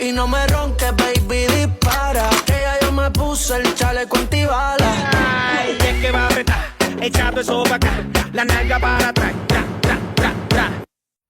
Y no me ronques, baby, dispara. Que ya yo me puse el chaleco antibala. Ay, es que va a apretar, echado eso para acá, la nalga para atrás, tra, tra, tra, tra.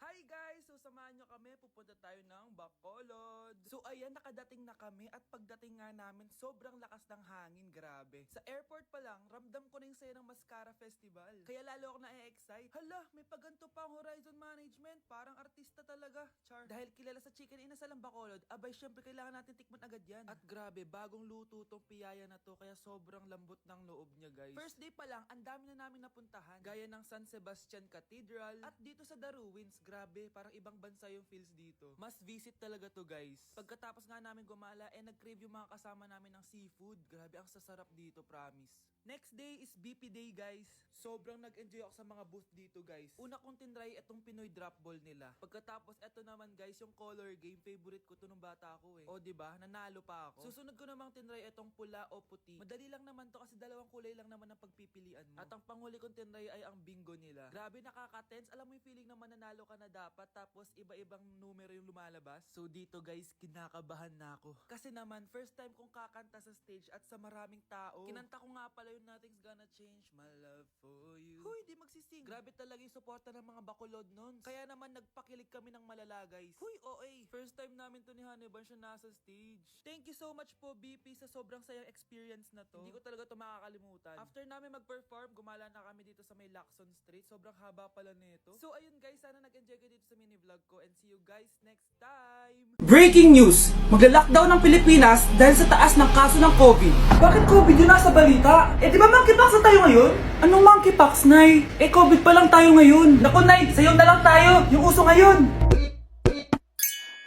Hi guys! So samahan nyo kami, pupunta tayo ng Bacolod. So ayan, nakadating na kami at pagdating nga namin, sobrang lakas ng hangin, grabe. Sa airport pa lang, ramdam ko na yung saya ng Mascara Festival. Kaya lalo ako na-excite. Hala, may paganto pa ang Horizon Management. Parang artista talaga, char. Dahil kilala sa chicken inasal ang Bacolod, abay syempre kailangan natin tikman agad yan. At grabe, bagong luto tong piyaya na to, kaya sobrang lambot ng loob niya guys. First day pa lang, ang dami na namin napuntahan. Gaya ng San Sebastian Cathedral at dito sa The Ruins, grabe, parang ibang bansa yung feels dito. Must visit talaga to guys. Pagkatapos nga namin gumala, nag-crave yung mga kasama namin ng seafood. Grabe, ang sasarap dito, promise. Next day is BP Day guys. Sobrang nag-enjoy ako sa mga booth dito guys. Una kong tinry itong Pinoy drop ball nila. Pagkatapos eto naman guys, yung color game, favorite ko to nung bata ako eh. O diba, nanalo pa ako. Susunod ko namang tinry itong pula o puti. Madali lang naman to kasi dalawang kulay lang naman ang pagpipilian mo. At ang panghuli kong tinry ay ang bingo nila. Grabe, nakaka-tense. Alam mo yung feeling na mananalo ka na dapat tapos iba-ibang numero yung lumalabas. So dito guys, kinakabahan na ako. Kasi naman, first time kong kakanta sa stage at sa maraming tao. Kinanta ko nga pala yung Nothing's Gonna Change My Love For You. Huy, di magsising. Grabe talaga yung suporta ng mga Bacolod nun. Kaya naman nagpakilig kami ng malala guys. Huy, OA. First time namin to ni Hannibal siya nasa stage. Thank you so much po BP sa sobrang sayang experience na to. Hindi ko talaga to makakalimutan. After namin mag-perform, gumala na kami dito sa may Lacson Street. Sobrang haba pala nito. So ayun guys, sana nag-enjoy kayo dito sa mini vlog ko and see you guys next time. Breaking news! Magla-lockdown ng Pilipinas dahil sa taas ng kaso ng COVID. Bakit COVID yun nasa balita? Eh di ba monkeypox na tayo ngayon? Anong monkeypox, Nay? Eh COVID pa lang tayo ngayon. Naku, Nay, sayo na lang tayo. Yung uso ngayon.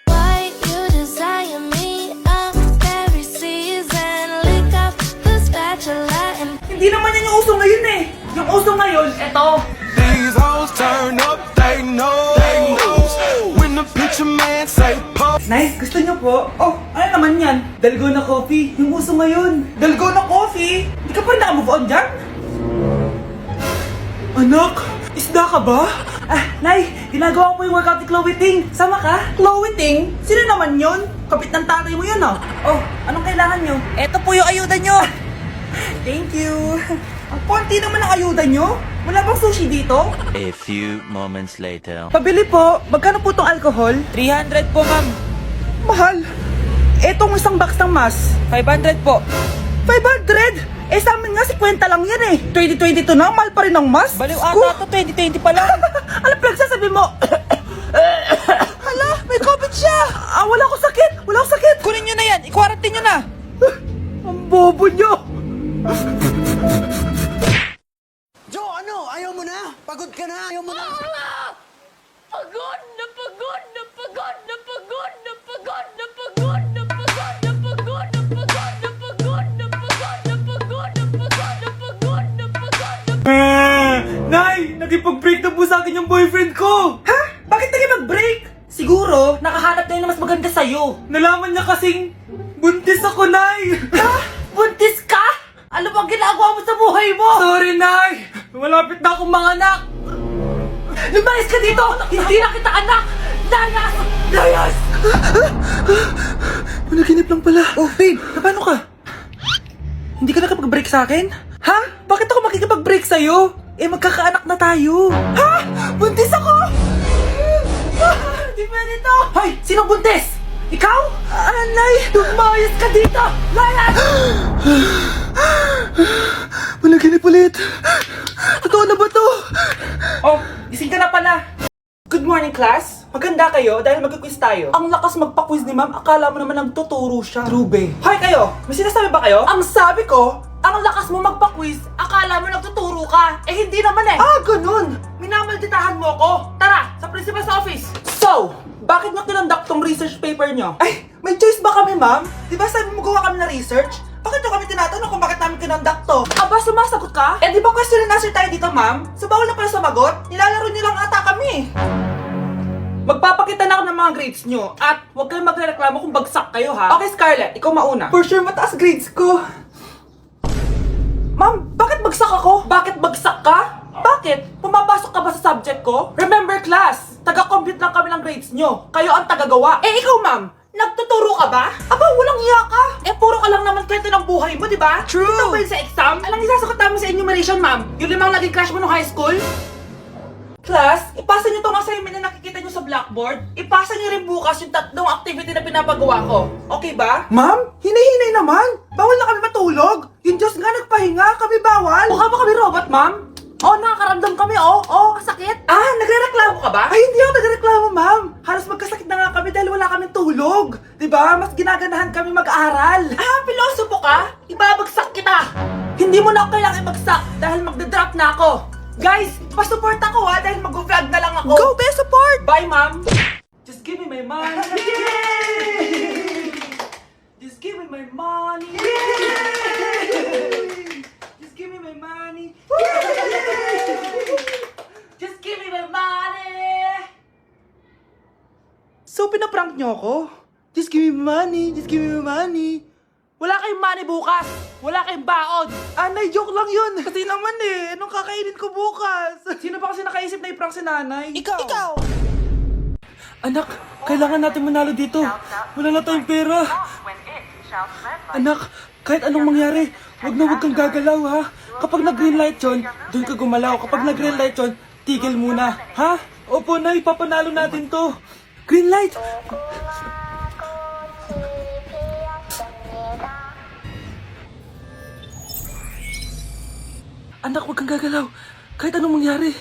Why you desire me up every season? Lick up the spatula and Hindi naman yan yung uso ngayon eh. Yung uso ngayon, eto. These hoes turn up, they know. When the picture man say pop. Nay, gusto niyo po? Oh, ano naman yan? Dalgona coffee. Yung uso ngayon. Dalgona coffee? Hindi ka pa rin naka-move on dyan? Anak, isda ka ba? Ah, Nay, ginagawa ko yung workout ni Chloe Ting. Sama ka? Chloe Ting? Sino naman yun? Kapit ng tatay mo yun ah. Oh, anong kailangan nyo? Eto po yung ayuda nyo. Thank you. Ang konti naman ang ayuda nyo. Wala bang sushi dito? A few moments later. Pabili po. Magkano po tong alcohol? 300 po, ma'am. Mahal. Etong isang box ng mas. 500 po. 500? Eh sa amin nga 50 lang yan eh. 2022 na, mahal pa rin ang mas. Baliw ata to, 2020 pa lang. Ano pinagsasabi mo? Hala, may COVID siya. Ah, wala akong sakit. Wala akong sakit. Kunin nyo na yan. I-quarantine nyo na. Ang bobo nyo. Jo, ano? Ayaw mo na? Pagod ka na? Ayaw mo na? pagod na pagod na pagod na pagod na pagod na pagod na pagod na pagod na pagod na pagod na pagod na pagod na pagod na pagod na pagod na Nay, nagipag-break na po sa akin yung boyfriend ko. Ha? Bakit naging mag-break? Siguro, nakahanap na yun na mas maganda sa'yo. Nalaman niya kasing buntis ako, Nay. Ha? Buntis ka? Ano bang ginagawa mo sa buhay mo? Sorry, Nay. Malapit na akong manganak. Lumayas ka dito! Hindi na kita anak! Layas! Layas! Managinip lang pala. Oh, babe, paano ka? Hindi ka nakapag-break sa akin? Ha? Bakit ako makikipag-break sa'yo? Eh, magkakaanak na tayo. Ha? Buntis ako? Di pwede to. Hoy, sino buntis? Ikaw? Anay, lumayas ka dito! Layas! Managinip ulit. Totoo na ba to? Oh, gising ka na pala. Good morning, class. Maganda kayo dahil mag-quiz tayo. Ang lakas magpa-quiz ni ma'am, akala mo naman nagtuturo siya. Trube. Hoy kayo, may sinasabi ba kayo? Ang sabi ko, ang lakas mo magpa-quiz, akala mo nagtuturo ka. Eh hindi naman eh. Ah, ganun. Minamalditahan mo ako. Tara, sa principal's office. So, bakit nyo tinandak tong research paper nyo? Ay, may choice ba kami, ma'am? Di ba sabi mo gawa kami na research? Bakit nyo kami tinatanong kung bakit namin kinonduct to? Aba, sumasagot ka? Eh di ba question and answer tayo dito, ma'am? So bawal na pala sumagot? Nilalaro nyo lang ata kami. Magpapakita na ako ng mga grades nyo. At huwag kayong magreklamo kung bagsak kayo, ha? Okay, Scarlett, ikaw mauna. For sure, mataas grades ko. Ma'am, bakit bagsak ako? Bakit bagsak ka? Bakit? Pumapasok ka ba sa subject ko? Remember, class, taga-compute lang kami ng grades nyo. Kayo ang tagagawa. Eh, ikaw, ma'am, Nagtuturo ka ba? Aba, walang iya ka. Eh, puro ka lang naman kwento ng buhay mo, di ba? True. Ito ba yun sa exam? Alang isasagot namin sa enumeration, ma'am. Yung 5 naging crush mo nung high school? Class, ipasa niyo tong assignment na nakikita niyo sa blackboard. Ipasa niyo rin bukas yung 3 activity na pinapagawa ko. Okay ba? Ma'am, hinay-hinay naman. Bawal na kami matulog. Yung Diyos nga nagpahinga, kami bawal. Mukha ba kami robot, ma'am? Oh, nakakaramdam kami, oh. Oh, sakit. Ah, nagrereklamo ka ba? Ay, hindi ako nagreklamo, ma'am. Halos magkasakit na nga kami dahil wala kaming tulog. Diba? Mas ginaganahan kami mag-aral. Ah, pilosopo ka? Ibabagsak kita. Hindi mo na ako kailangang ibagsak dahil magdadrop na ako. Guys, pa-support ako ha dahil mag-vlog na lang ako. Go, best support! Bye, ma'am. Just give me my money. Just give me my money. Just give me my money. Just give me my money. So, pinaprank niyo ako? Just give me money, just give me money. Wala kayong money bukas. Wala kayong baon. Anay, joke lang yun. Kasi naman anong kakainin ko bukas? Sino ba kasi nakaisip na i-prank si nanay? Ikaw! Anak, kailangan natin manalo dito. Wala na tayong pera. Anak, kahit anong mangyari, wag kang gagalaw ha. Kapag nag-green light yun, doon ka gumalaw. Kapag nag-green light yun, tigil muna. Ha? Opo, Nay, papanalo natin to. Green light! Anak, wag kang gagalaw. Kahit anong mangyari.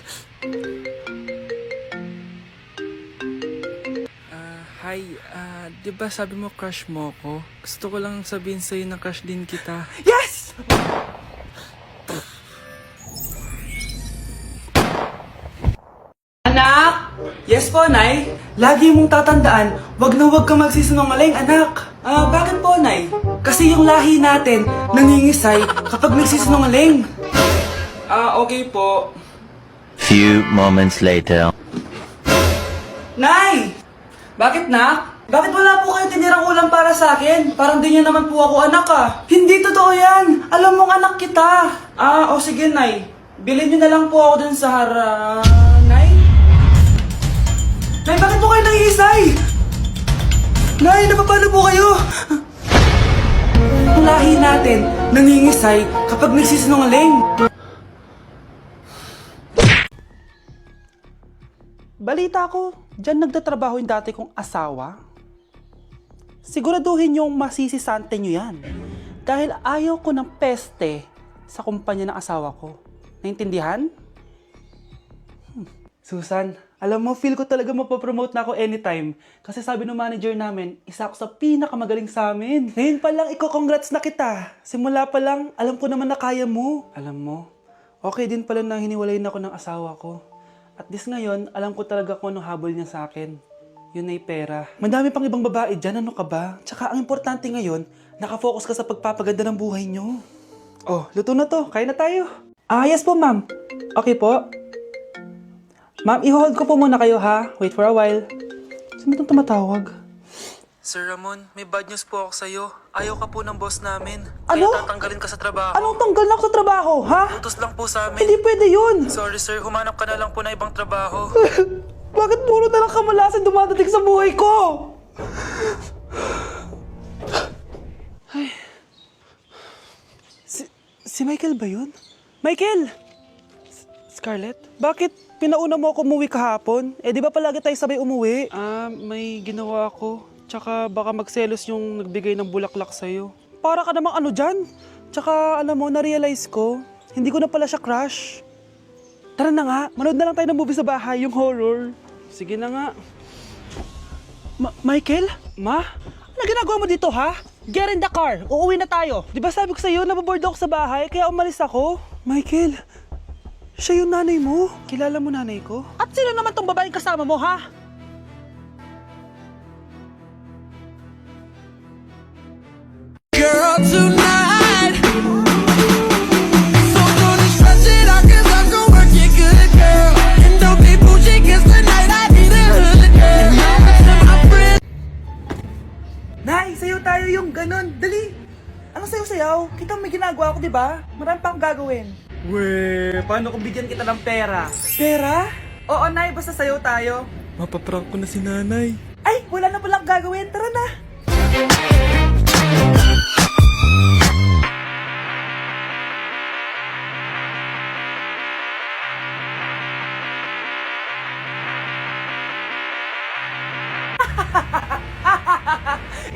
Hi, di ba sabi mo crush mo ko? Gusto ko lang sabihin sa'yo na crush din kita. Yes! Anak! Yes po, Nay. Lagi mong tatandaan, wag na wag kang magsisinungaling, anak. Bakit po, Nay? Kasi yung lahi natin nangingisay kapag nagsisinungaling. Okay po. Few moments later. Nay! Bakit, nak? Bakit wala po kayo tinirang ulam para sa akin? Parang di niya naman po ako anak Hindi totoo yan! Alam mong anak kita! Sige, Nay. Bilhin niyo na lang po ako dun sa Nay? Nay, bakit po kayo nangiisay? Nay, napapano po kayo? Ang lahi natin nangingisay kapag nagsisinungaling. Balita ko, dyan nagtatrabaho yung dati kong asawa. Siguraduhin yung masisisante nyo yan. Dahil ayaw ko ng peste sa kumpanya ng asawa ko. Naintindihan? Susan, alam mo, feel ko talaga mapapromote na ako anytime. Kasi sabi ng manager namin, isa ako sa pinakamagaling sa amin. Ngayon pa lang, congrats na kita. Simula pa lang, alam ko naman na kaya mo. Alam mo, okay din pala na hiniwalay na ako ng asawa ko. At least ngayon, alam ko talaga kung anong habol niya sa akin. Yun ay pera. Madami pang ibang babae dyan, ano ka ba? Tsaka ang importante ngayon, nakafocus ka sa pagpapaganda ng buhay niyo. Oh, luto na to. Kain na tayo. Yes po, ma'am. Okay po. Ma'am, i-hold ko po muna kayo ha. Wait for a while. Sino itong tumatawag? Sir Ramon, may bad news po ako sa'yo. Ayaw ka po ng boss namin. Ano? Kaya tatanggalin ka sa trabaho. Anong tanggal na ako sa trabaho, ha? Utos lang po sa amin. Hindi pwede yun. Sorry sir, humanap ka na lang po na ibang trabaho. Bakit puro na lang kamalasan dumadating sa buhay ko? Si Michael ba yun? Michael! Scarlett, bakit pinauna mo ako umuwi kahapon? Di ba palagi tayo sabay umuwi? May ginawa ako. Tsaka baka magselos yung nagbigay ng bulaklak sa'yo. Para ka namang ano dyan? Tsaka alam mo, na-realize ko, hindi ko na pala siya crush. Tara na nga, manood na lang tayo ng movie sa bahay, yung horror. Sige na nga. Michael? Ma? Ano ginagawa mo dito, ha? Get in the car. Uuwi na tayo. Di ba sabi ko sa'yo, nababoard ako sa bahay, kaya umalis ako? Michael, siya yung nanay mo. Kilala mo nanay ko? At sino naman tong babaeng kasama mo, ha? Girl, tonight. So gonna stretch it out, cause I'm gonna work it good, girl. And don't be bougie, cause tonight I need a hood, girl. My friend. Nay, sayo tayo yung ganun. Dali! Anong sayo-sayaw? Kita may ginagawa ako, di ba? Marami pa akong gagawin. Weh, paano kung bigyan kita ng pera? Pera? Oo, Nay, basta sayo tayo. Mapaprank ko na si nanay. Ay, wala na palang gagawin. Tara na.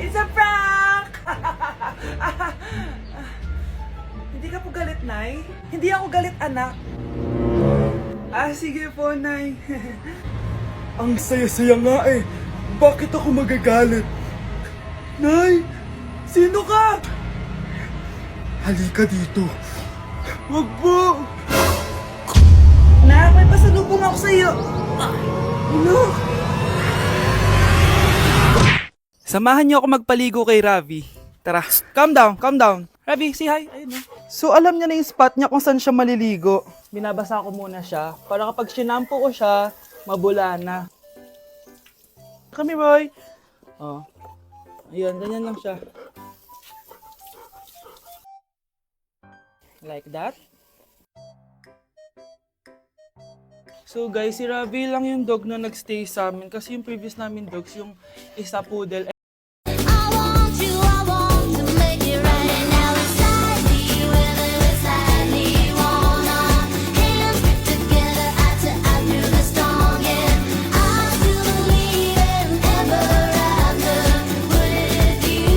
It's a prank! Hindi ka po galit, Nay? Hindi ako galit, anak. Sige po, Nay. Ang saya-saya nga eh. Bakit ako magagalit? Nay, sino ka? Halika dito. Wag po. Nak, may pasalubong ako sa'yo. Ano? Samahan niyo ako magpaligo kay Ravi. Tara, calm down, calm down. Ravi, say hi. Ayun, oh. So, alam niya na yung spot niya kung saan siya maliligo. Binabasa ko muna siya para kapag sinampo ko siya, mabula na. Kami, boy. Oh. Ayun, ganyan lang siya. Like that. So guys, si Ravi lang yung dog na nagstay sa amin kasi yung previous namin dogs, yung isa poodle. I want to make it right now. It's slightly, whether it's slightly, want our hands together, eye to eye through the storm. Yeah, I still believe in ever after with you.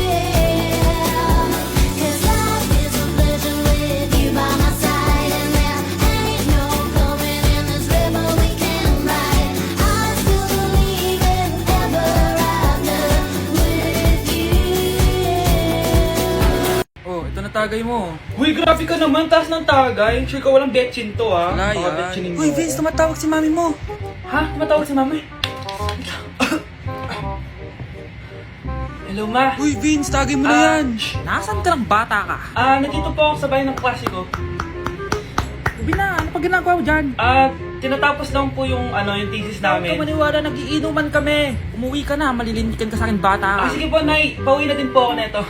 Yeah, 'cause life is a pleasure with you by my side, and there ain't no coming in this river we can ride. I still believe in ever after with you. Oh, ito na tagay mo. Uy, grabe ka naman, taas ng tagay. Sure ka walang betchin to, ha? Wala Baka yan. betchinin mo. Uy, Vince, tumatawag si mami mo. Ha? Tumatawag si mami? Hello, ma. Uy, Vince, tagay mo na yan. Nasaan ka ng bata ka? Nandito po ako sa bahay ng klase ko. Sabi na, ano pa ginagawa mo dyan? Tinatapos lang po yung, yung thesis Huwag namin. ka maniwala, nagiinuman kami. Umuwi ka na, malilintikan ka sa akin, bata ka. Sige po, Nay. Pauwi na din po ako neto.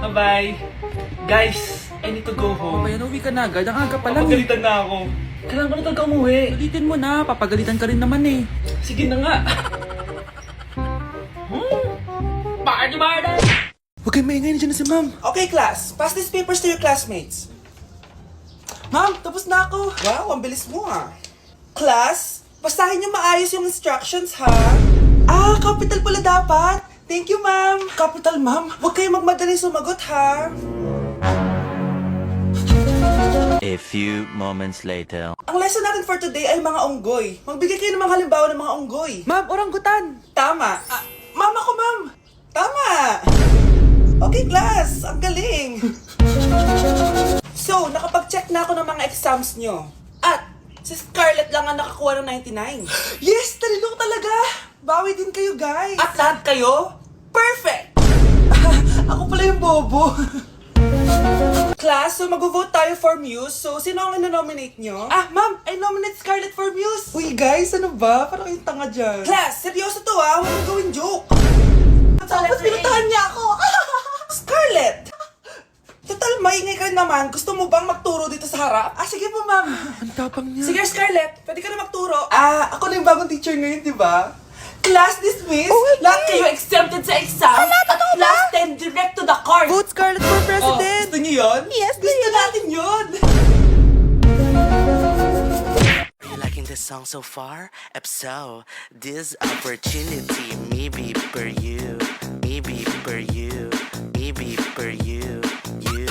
Bye-bye. Guys, I need to go home. Bayan, uwi ka na agad. Ang aga pa lang. Papagalitan na ako. Kailangan ko na talaga umuwi. Ulitin mo na, papagalitan ka rin naman eh. Sige na nga. Party, party! Huwag kayong maingay, nandiyan na si ma'am. Okay, class. Pass these papers to your classmates. Ma'am, tapos na ako. Wow, ang bilis mo ah. Class, basahin niyo maayos yung instructions ha. Capital pala dapat. Thank you, ma'am. Capital, ma'am. Huwag kayong magmadali sumagot ha. A few moments later. Ang lesson natin for today ay mga unggoy. Magbigay kayo ng mga halimbawa ng mga unggoy. Ma'am, oranggutan. Tama. Ma'am ako, ma'am. Tama. Okay, class. Ang galing. So, nakapag-check na ako ng mga exams nyo. At, si Scarlett lang ang nakakuha ng 99. Yes! Talino talaga! Bawi din kayo, guys. At lahat kayo? Perfect! Ako pala yung bobo. Class, so mag-vote tayo for Muse. So, sino ang ino-nominate nyo? Ma'am, I nominate Scarlett for Muse. Uy, guys, ano ba? Parang kayong tanga dyan. Class, seryoso to Huwag mo gawin joke. Tapos pinuntahan niya ako. Scarlett! Total, maingay ka rin naman. Gusto mo bang magturo dito sa harap? Sige po, ma'am. Ang tapang niya. Sige, Scarlett. Pwede ka na magturo. Ako na yung bagong teacher ngayon, di ba? Class dismissed. Lahat kayo exempted sa exam. At class 10 direct to the court. Vote Scarlett for president. Gusto niyo yun? Yes, gusto natin yun. Are you liking this song so far? If so, this opportunity maybe for you, maybe for you, maybe for you, you.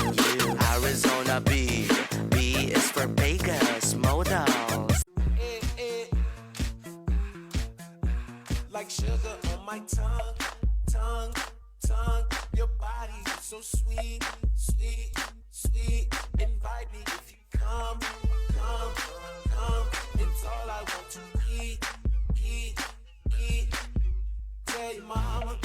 Arizona B is for Vegas models. Like sugar on my tongue. Your body is so sweet. Invite me if you come. It's all I want to eat. Tell your mama.